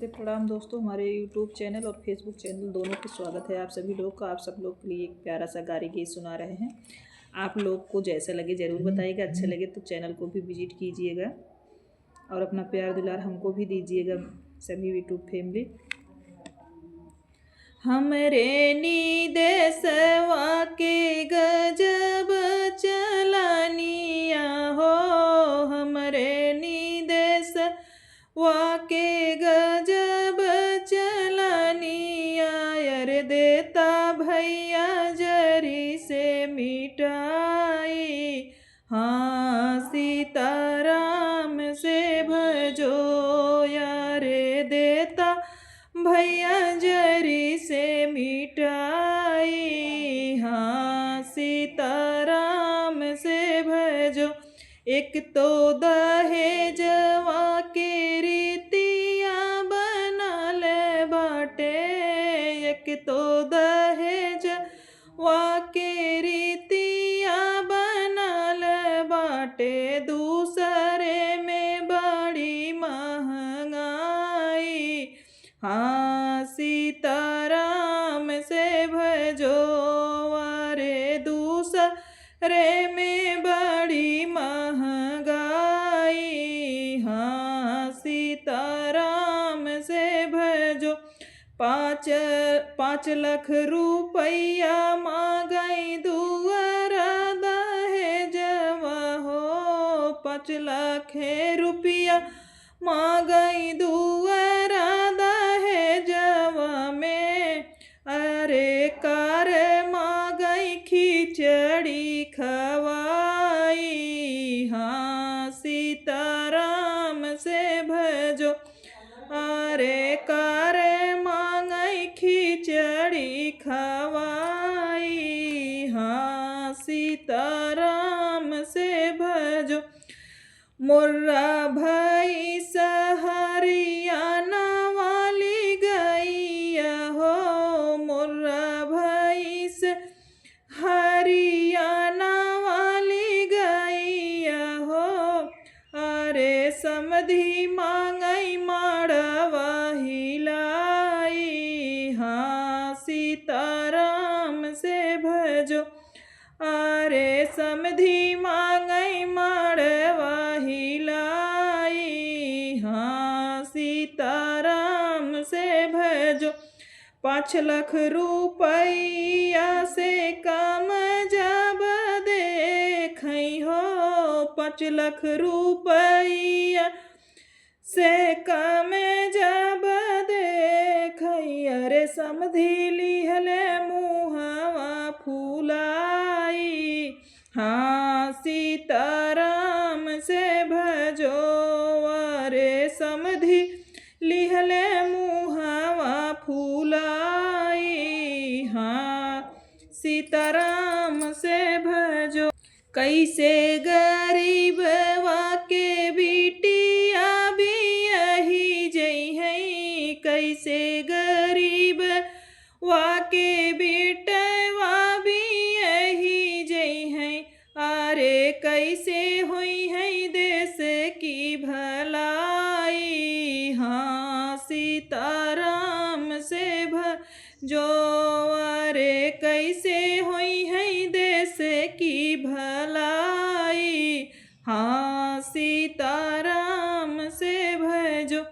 नमस्ते प्रणाम दोस्तों, हमारे यूट्यूब चैनल और फेसबुक चैनल दोनों पे स्वागत है आप सभी लोग का। आप सब लोग के लिए एक प्यारा सा गारी गीत सुना रहे हैं। आप लोग को जैसा लगे ज़रूर बताइएगा, अच्छा लगे तो चैनल को भी विजिट कीजिएगा और अपना प्यार दुलार हमको भी दीजिएगा सभी यूट्यूब फैमिली। हमरे नीदेशवा के गजब चलनिया हो, हमरे नीदेशवा के गजब चलनिया, यार देता भैया जरी से मिटाई। हाँ सीताराम से भजो, यार देता भैया जरी से मिटाई। हाँ सीताराम से भजो। एक तो दहेजवा के रीतिया बनल बाटे, एक तो दहेजवा के रीतिया बनल बाटे, दूसरे में बड़ी महंगाई। हाँ सीताराम से भजो, अरे दूसरे में बड़ी महंगाई। हाँ सीताराम से भजो। 5 लाख रुपया मांगई दुआरा दहेजवा हो, 5 लाख रुपया मांगई दुआरा दहेजवा में, अरे कार मांगई खिचड़ी खवाई। हाँ सीताराम से भजो, अरे कार मांगई खिचड़ी खवाई। हाँ सीताराम से भजो। मोर्रा भाई हरियाणा वाली गैया हो, मोर्रा भाई हरियाणा वाली गैया हो, अरे समधी मांगई माड़वा हिलाई। हाँ सीताराम से भजो, अरे समधी मांगई माड़वा हिलाई। हाँ सीताराम से भजो। 5 लाख रुपया से कम जब देखई हो, 5 लाख रुपया से कम जब देखई, अरे समधी लिहले मुहवा फुलाई। हाँ सीताराम से भजो, अरे समधी लिहले मुहवा फुलाई। हाँ सीताराम से भजो। कैसे गरीबवा के बिटिया भी यही जई है, कैसे गरीबवा के बेटवा भी यही जई है, अरे कैसे हुई है देश की भलाई। हाँ सीताराम से भजो, अरे कैसे हुई है देश की भलाई। हाँ सीताराम से भजो।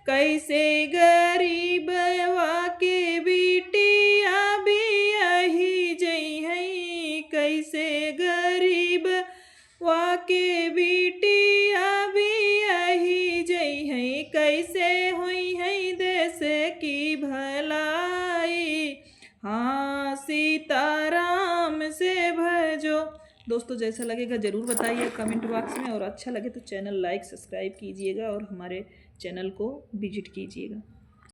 कैसे गरीबवा के बिटिया भी यही जई है, कैसे गरीबवा के बिटिया भी यही जई है, कैसे हुई है देश की भलाई। हाँ सीताराम से भजो। दोस्तों जैसा लगेगा ज़रूर बताइए कमेंट बॉक्स में, और अच्छा लगे तो चैनल लाइक सब्सक्राइब कीजिएगा और हमारे चैनल को विजिट कीजिएगा।